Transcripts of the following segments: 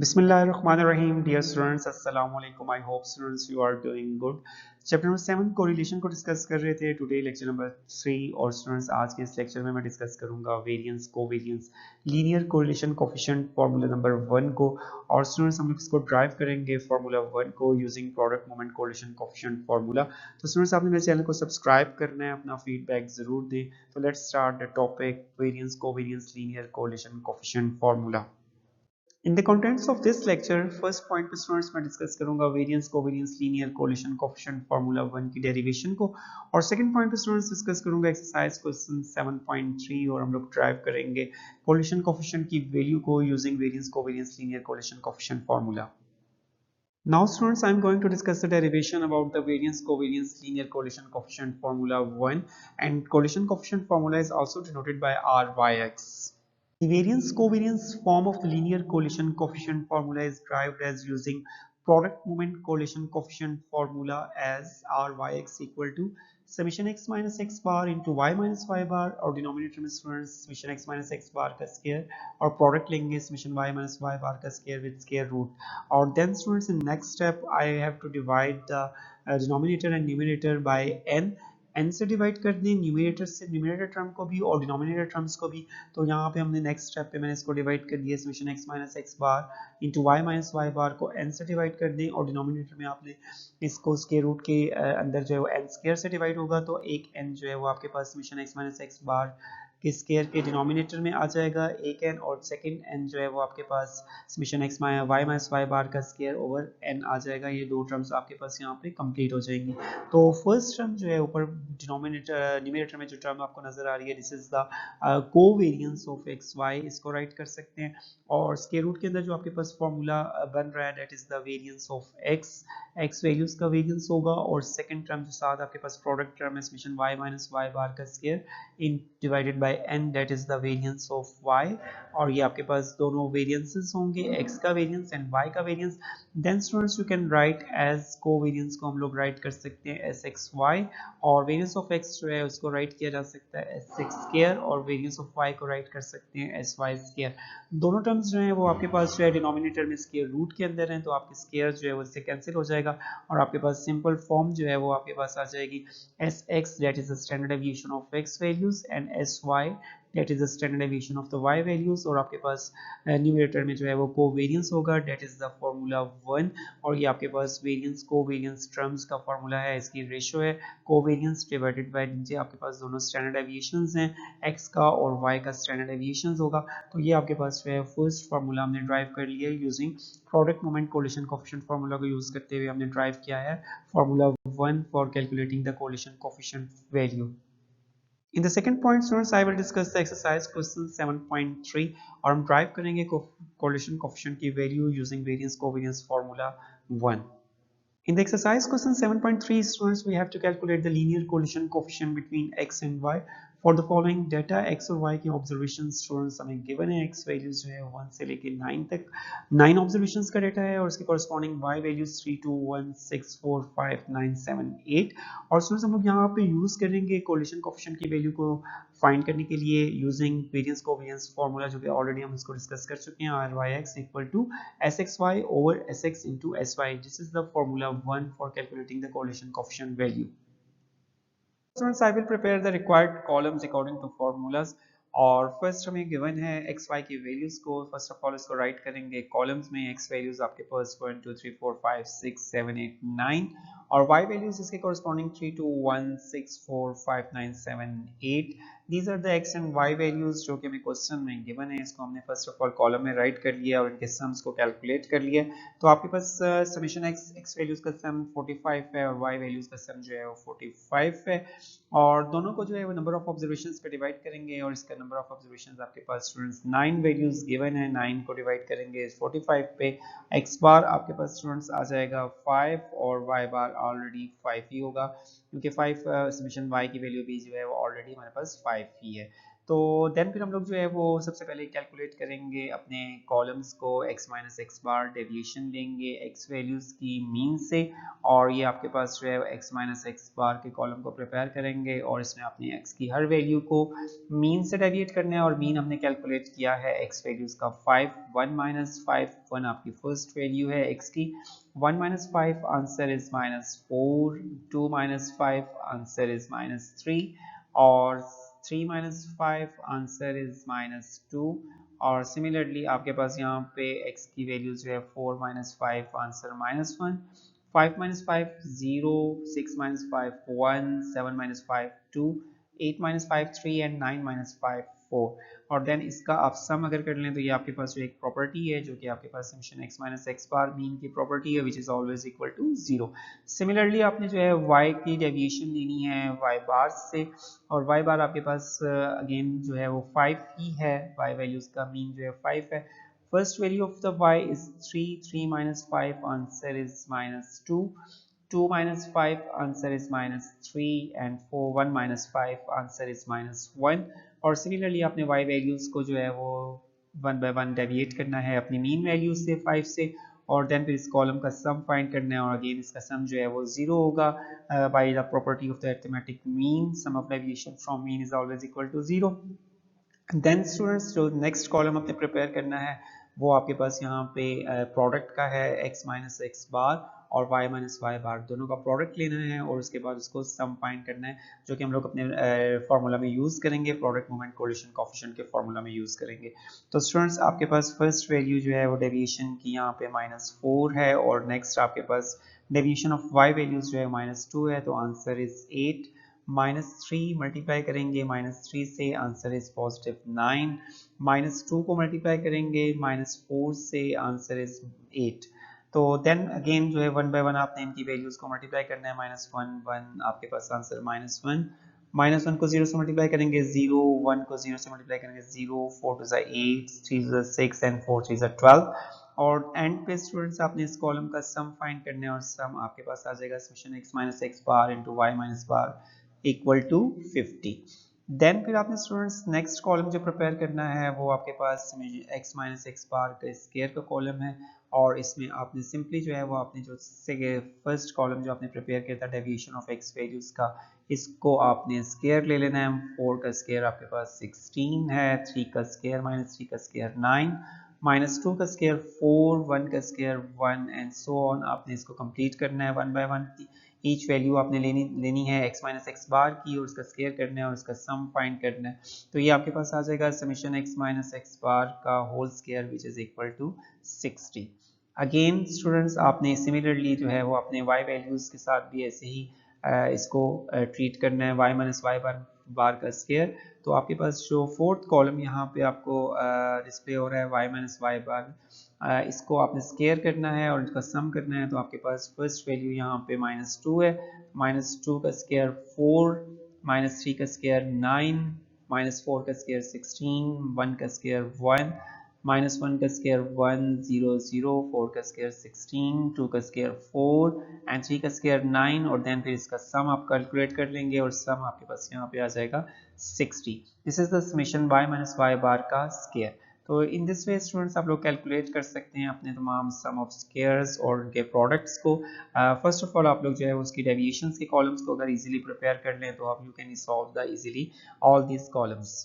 Bismillahirrahmanirrahim. Dear students, Assalamu alaikum. I hope students you are doing good. Chapter number 7 correlation को discuss कर रहे थे. Today lecture number 3 और students आज के इस लेक्चर में मैं डिस्कस करूंगा variance covariance linear correlation coefficient formula number 1 को. और स्टूडेंट्स हम लोग इसको ड्राइव करेंगे फार्मूला 1 को using product moment correlation coefficient formula. तो स्टूडेंट्स आपने मेरे चैनल को सब्सक्राइब करना है, अपना फीडबैक जरूर दें. तो let's start the topic variance covariance linear correlation coefficient formula. In the contents of this lecture, first point पे students मैं डिस्कस करूंगा variance covariance linear correlation coefficient formula 1 की डेरिवेशन को. और सेकंड पॉइंट पे स्टूडेंट्स डिस्कस करूंगा exercise question 7.3 और हम लोग ड्राइव करेंगे कोरिलेशन कोफिशिएंट की वैल्यू को using variance covariance linear correlation coefficient formula. Now students, I am going to discuss the derivation about the variance covariance linear correlation coefficient formula 1, and correlation coefficient formula is also denoted by R by X. The variance covariance form of the linear correlation coefficient formula is derived as using product moment correlation coefficient formula as Ryx equal to summation x minus x bar into y minus y bar, और denominator में students summation x minus x bar का square और product लेंगे summation y minus y bar का स्क्वायर with square root. और then students in next step I have to divide the denominator and numerator by n से divide कर दें numerator से न्यूमरेटर टर्म को भी और डिनोमिनेटर टर्म्स को भी. तो यहाँ पे हमने नेक्स्ट स्टेप पे मैंने इसको डिवाइड कर दिया summation x minus x bar into y minus y बार को n से डिवाइड कर दें और डिनोमिनेटर में आपने इसको स्क्वायर रूट के अंदर जो है वो n स्क्वायर से डिवाइड होगा. तो एक n जो है वो आपके पास समेशन x माइनस एक्स बार के स्क्वायर के डिनोमिनेटर में आ जाएगा एक n, और सेकंड n जो है वो आपके पास summation x y minus y bar का स्क्वायर ओवर n आ जाएगा. ये दो टर्म्स आपके पास यहाँ पे कंप्लीट हो जाएंगी. तो फर्स्ट टर्म जो है ऊपर डिनोमिनेटर न्यूमरेटर में जो टर्म आपको नजर आ रही है this is the covariance of x y, इसको राइट कर सकते हैं. और स्क्वायर रूट के अंदर जो आपके पास फॉर्मूला बन रहा है that is the variance of x values का वेरिएंस होगा. और सेकंड टर्म जो साथ आपके पास प्रोडक्ट टर्म है summation y minus y bar का square in divided by n that is the variance of y. और ये आपके पास दोनों वेरिएंसेस होंगे x का वेरिएंस एंड y का variance. Then students you can write as covariance को हम लोग राइट कर सकते हैं sxy, और वेरिएंस ऑफ x जो है उसको राइट किया जा सकता है sx स्क्वायर, और वेरिएंस ऑफ y को राइट कर सकते हैं sy स्क्वायर. दोनों टर्म्स जो है वो आपके पास जो है डिनोमिनेटर में स्क्वायर रूट के अंदर हैं, तो आपके स्क्वायर जो है वो इससे कैंसिल हो जाएगा और आपके पास सिंपल फॉर्म जो है वो आपके पास आ जाएगी sx that is the standard deviation of x values and sy that is the standard deviation of the y values. और आपके पास न्यूमरेटर में जो है वो कोवेरिएंस होगा दैट इज द फार्मूला 1. और ये आपके पास वेरिएंस कोवेरिएंस टर्म्स का फार्मूला है, इसकी रेशियो है कोवेरिएंस डिवाइडेड बाय नीचे आपके पास दोनों स्टैंडर्ड डेविएशंस हैं x का और y का स्टैंडर्ड डेविएशंस होगा. तो ये आपके पास जो है फर्स्ट फार्मूला हमने ड्राइव कर लिया है using product moment correlation coefficient formula को यूज करते हुए हमने ड्राइव किया है formula 1 for calculating the correlation coefficient value. In the second point students I will discuss the exercise question 7.3 और हम ड्राइव करेंगे correlation coefficient की value using variance covariance formula 1. In the exercise question 7.3 students we have to calculate the linear correlation coefficient between x and y for the following data. x और y की observation students हमें given है. x values जो है 1 से लेके 9 तक 9 observations का डाटा है और उसके कॉरस्पॉन्डिंग y वैल्यूज 3 2 1 6 4 5 9 7 8. और स्टूडेंट्स हम लोग यहाँ पे यूज करेंगे कोरिलेशन कोफिशिएंट की वैल्यू को फाइंड करने के लिए यूजिंग वेरिएंस कोवेरिएंस फार्मूला जो कि ऑलरेडी हम इसको डिस्कस कर चुके हैं Ryx equal to sxy over sx into sy. This is the formula 1 for calculating the correlation coefficient value. Students, I will prepare the required columns according to formulas. और first हमें given है x Y की values को. First of all इसको right करेंगे columns में. X values आपके पास 1 2 3 4 5 6 7 8 9 और वाई वैल्यूज इसके corresponding 3 2 1 6 4 5 9 7 8. These are the x and y values जो कि हमें क्वेश्चन में गिवन है. इसको हमने फर्स्ट ऑफ ऑल कॉलम में राइट कर लिया और इनके सम्स को कैलकुलेट कर लिया. तो आपके पास समेशन एक्स वैल्यूज का सम 45 है और वाई वैल्यूज का सम जो है वो 45 है. और दोनों को जो है वो नंबर ऑफ ऑब्जर्वेशंस पे डिवाइड करेंगे और इसका नंबर ऑफ ऑब्जर्वेशंस आपके पास स्टूडेंट्स 9 वैल्यूज गिवन है. 9 को डिवाइड करेंगे 45 पे. x बार आपके पास स्टूडेंट्स आ जाएगा 5 और y बार ऑलरेडी 5 ही होगा क्योंकि 5 समेशन y की वैल्यू भी जो है वो ऑलरेडी हमारे पास 5 ही है. तो देन फिर हम लोग जो है वो सबसे पहले कैलकुलेट करेंगे अपने कॉलम्स को, x माइनस एक्स बार डेविएशन लेंगे x वैल्यूज़ की मीन से, और ये आपके पास जो है x माइनस एक्स बार के कॉलम को प्रिपेयर करेंगे और इसमें अपनी x की हर वैल्यू को मीन से डेविएट करना है। और मीन हमने कैलकुलेट किया है x वैल्यूज़ का 5, 1 माइनस 5, 1 आपकी फर्स्ट वैल्यू है x की, 1 minus 5 answer is minus 4, 2 minus 5 answer is minus 3, और 3 minus 5 answer is minus 2, और सिमिलरली आपके पास यहाँ पे x की वैल्यू जो है 4 minus 5 answer minus 1, 5 minus 5 0, 6 minus 5 1, 7 minus 5 2, 8 minus 5 3 and 9 minus 5 4। और देन इसका आप सम अगर कर लें तो ये आपके पास जो एक प्रॉपर्टी है जो कि आपके पास summation x minus x bar mean की प्रॉपर्टी है which is always equal to 0। Similarly आपने जो है y की डेविएशन लेनी है y बार से, और y बार आपके पास अगेन जो है वो 5 ही है, y वैल्यूज का मीन जो है 5 है। First value of the y is 3, 3 minus 5 answer is minus 2, 2 minus 5 answer is minus 3, and 4 1 minus 5 answer is minus 1। और सिमिलरली आपने y वैल्यूज को जो है वो 1 बाय 1 डेविएट करना है अपनी मीन वैल्यू से 5 से, और देन फिर इस कॉलम का सम फाइंड करना है, और अगेन इसका सम जो है वो 0 होगा by the property of the arithmetic mean, sum of deviation from mean is always equal to 0। Then students जो नेक्स्ट कॉलम आपने प्रिपेयर करना है वो आपके पास यहाँ पे प्रोडक्ट का है x माइनस एक्स बार और y माइनस वाई बार, दोनों का प्रोडक्ट लेना है और उसके बाद उसको सम फाइंड करना है, जो कि हम लोग अपने फार्मूला में यूज़ करेंगे, प्रोडक्ट मोमेंट कोलिशन कोफिशिएंट के फार्मूला में यूज़ करेंगे। तो स्टूडेंट्स आपके पास फर्स्ट वैल्यू जो है वो डेविएशन की यहाँ पे -4 है, और नेक्स्ट आपके पास डेविएशन ऑफ y वैल्यूज जो है -2 है, तो आंसर इज 8। -3 मल्टीप्लाई करेंगे -3 से, आंसर इज पॉजिटिव 9, -2 को मल्टीप्लाई करेंगे -4 से, आंसर इज 8। तो देन अगेन जो है 1 बाय 1 आपने इनकी वैल्यूज को मल्टीप्लाई करना है, -1 1 आपके पास आंसर -1, -1 को 0 से मल्टीप्लाई करेंगे 0, 1 को 0 से मल्टीप्लाई करेंगे 0, 4 टू 8, 3 टू 6 एंड 4 3 12। और एंड पे स्टूडेंट्स आपने इस कॉलम का सम फाइंड करना है, और सम आपके पास आ जाएगा summation x minus x bar into y minus bar equal to 50। Then फिर आपने स्टूडेंट्स नेक्स्ट कॉलम जो प्रिपेयर करना है वो आपके पास x माइनस एक्स बार का स्क्वायर का कॉलम है, और इसमें आपने सिंपली जो है वो आपने जो फर्स्ट कॉलम जो आपने प्रिपेयर किया था डेविएशन ऑफ x वैल्यूज का, इसको आपने स्क्वायर ले लेना है। 4 का स्क्वायर आपके पास 16 है, 3 का स्क्वायर -3 का स्क्वायर 9, -2 का स्क्वायर 4, 1 का स्क्वायर 1 एंड सो ऑन। आपने इसको कंप्लीट करना है 1 बाय 1, ईच वैल्यू आपने लेनी है x माइनस एक्स बार की और उसका स्क्वायर करना है और उसका सम फाइंड करना है। तो ये आपके पास आ जाएगा summation x minus x bar का whole square which is equal to 60। Again students आपने सिमिलरली जो है वो अपने y वैल्यूज के साथ भी ऐसे ही इसको ट्रीट करना है, y माइनस वाई बार का स्क्वायर। तो आपके पास जो फोर्थ कॉलम यहाँ पे आपको डिस्प्ले हो रहा है y माइनस वाई बार, इसको आपने स्क्वायर करना है और इसका सम करना है। तो आपके पास फर्स्ट वैल्यू यहाँ पे -2 है, -2 का स्क्वायर 4, -3 का स्क्वायर 9, -4 का स्क्वायर 16, 1 का स्क्वायर 1, -1 का स्क्वायर 1 0 0, 4 का स्क्वायर 16, 2 का स्क्वायर 4 एंड 3 का स्क्वायर 9, और देन फिर इसका सम आप कैलकुलेट कर लेंगे और सम आपके पास यहाँ पे आ जाएगा 60। This is the summation y minus y bar का स्क्वायर। तो इन दिस वे स्टूडेंट्स आप लोग कैलकुलेट कर सकते हैं अपने तमाम सम ऑफ स्क्वायर्स और उनके प्रोडक्ट्स को। फर्स्ट ऑफ ऑल आप लोग जो है उसकी डेविएशंस के कॉलम्स को अगर इजीली प्रिपेयर कर लें तो आप you can solve the easily all these columns.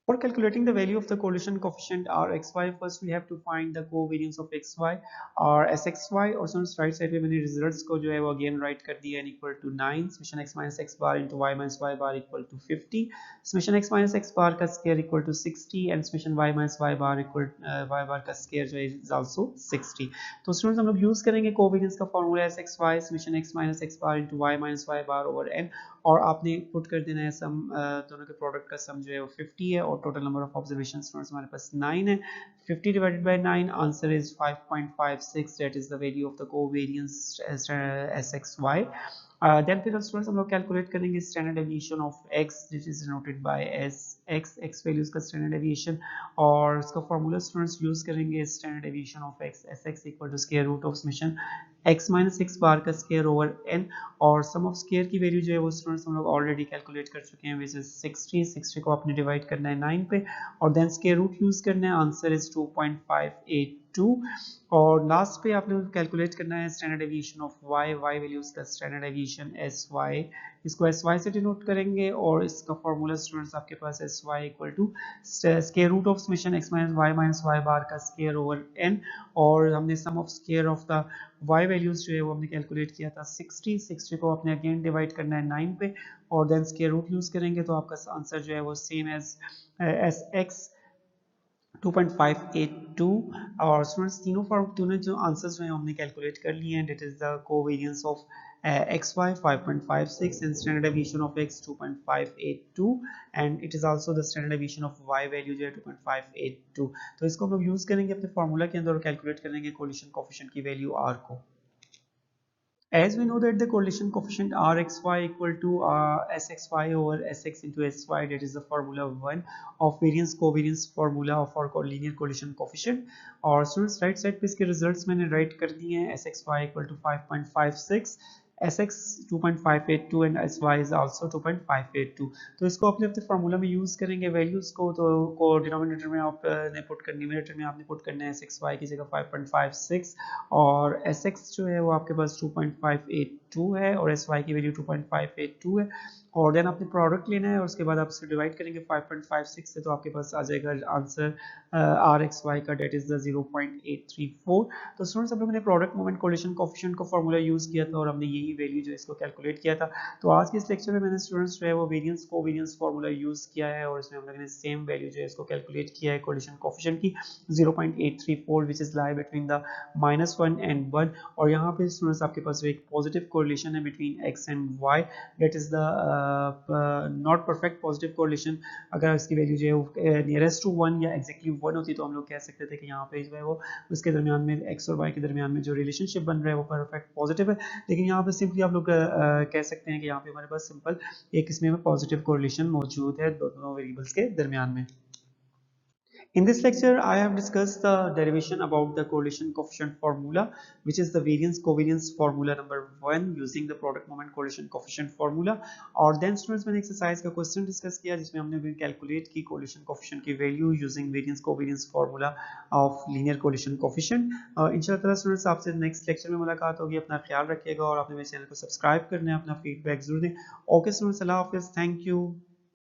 For calculating the value of the correlation coefficient Rxy, first we have to find the covariance of xy और sxy, और right side पे मैंने results को जो है वो अगेन राइट कर दिया, equal to 9, summation x minus x bar into y minus y bar equal to 50, summation x minus x bar का square equal to 60 and summation y minus y bar equal y bar का square जो है is also 60। तो students हम लोग use करेंगे covariance का formula sxy summation x minus x bar into y minus y bar over n, और आपने पुट कर देना है सम दोनों के प्रोडक्ट का सम जो है वो 50 है, और total number of observation students हमारे पास 9 है। 50 divided by 9 answer is 5.56, that is the value of the covariance sxy। Then फिर स्टूडेंट्स हम लोग कैलकुलेट करेंगे standard deviation of x which is denoted by s x values का standard deviation, और इसका फार्मूला स्टूडेंट्स यूज करेंगे standard deviation of x sx equal to square root of summation x minus x bar का square over n, और सम of square की value जो है वो स्टूडेंट्स हम लोग ऑलरेडी कैलकुलेट कर चुके हैं, विच इज 60 को आपने डिवाइड करना है 9 पे और देन स्केयर रूट यूज करना है, आंसर इज 2.582। और लास्ट पे आपने कैलकुलेट करना है standard deviation of y values का स्टैंडर्ड डेविएशन sy, इसको sy से डिनोट करेंगे और इसका फॉर्मूला स्टूडेंट्स आपके पास sy equal to square root of summation x minus y bar का स्केयर ओवर n, और हमने sum of square of the y values जो है वो हमने कैलकुलेट किया था 60 को आपने अगेन डिवाइड करना है 9 पे और देन स्केयर रूट यूज करेंगे तो आपका आंसर जो है वो सेम एज x 2.582। और स्टूडेंट्स तीनों जो आंसर्स जो हैं हमने कैलकुलेट कर लिए हैं, that is the covariance of xy 5.56 and standard deviation of x 2.582 and it is also the standard deviation of y value जो है 2.582। तो इसको हम लोग यूज करेंगे अपने फार्मूला के अंदर और कैलकुलेट करेंगे कोलिशन कोफिशिएंट की वैल्यू r को। As we know that the correlation coefficient Rxy equal to Sxy over Sx into Sy, that is the formula 1 of variance covariance formula of our linear correlation coefficient। और students right side पे इसके results मैंने write कर दिए हैं, Sxy equal to 5.56, Sx 2.582 and Sy is also 2.582। तो इसको अपने अपने फार्मूला में यूज करेंगे वैल्यूज को, तो डिनोमिनेटर में आपने पुट करनी, न्यूमरेटर में आपने पुट करना है Sxy की जगह 5.56 और Sx जो है वो आपके पास 2.582 है और Sy की वैल्यू 2.582 है और देन आपने प्रोडक्ट लेना है और उसके बाद आप इसे डिवाइड करेंगे 5.56 से, तो आपके पास आ जाएगा आंसर Rxy का, डेट इज द 0.834। तो स्टूडेंट्स हम लोगों ने प्रोडक्ट मोमेंट कोरिलेशन कोएफिशिएंट का फार्मूला यूज किया था और हमने यही वैल्यू जो इसको कैलकुलेट किया था। तो आज के इस लेक्चर में मैंने स्टूडेंट्स जो है वो वेरिएंस कोवेरिएंस फार्मूला यूज किया है और इसमें हम लोगों ने सेम वैल्यू जो है इसको कैलकुलेट किया है कोरिलेशन कोएफिशिएंट की 0.834 which is lie between the -1 and 1। और यहाँ पे स्टूडेंट्स आपके पास एक पॉजिटिव कोरिलेशन है between x and y, that is the not perfect positive correlation. अगर इसकी वैल्यू जो है नियरेस्ट टू 1 या एग्जैक्टली 1 होती तो हम लोग कह सकते थे कि यहाँ पे जो है वो उसके दरमियान में x और y के दरमियान में जो रिलेशनशिप बन रहा है वो परफेक्ट पॉजिटिव है, लेकिन यहाँ पे सिंपली आप लोग कह सकते हैं कि यहाँ पे हमारे पास सिंपल एक इसमें पॉजिटिव कोरिलेशन मौजूद है दोनों वेरिएबल्स के दरमियान में। In this lecture, I have discussed the derivation about the correlation coefficient formula, which is the variance-covariance formula number 1 using the product moment correlation coefficient formula। और then students मैंने exercise का question discuss किया जिसमें हमने calculate की correlation coefficient की value using variance-covariance formula of linear correlation coefficient। इंशाल्लाह students आपसे next lecture में मुलाकात होगी, अपना ख्याल रखिएगा और आपने मेरे चैनल को सब्सक्राइब करना है, अपना feedback जरूर दें। Okay students, अल्लाह हाफिज़, thank you।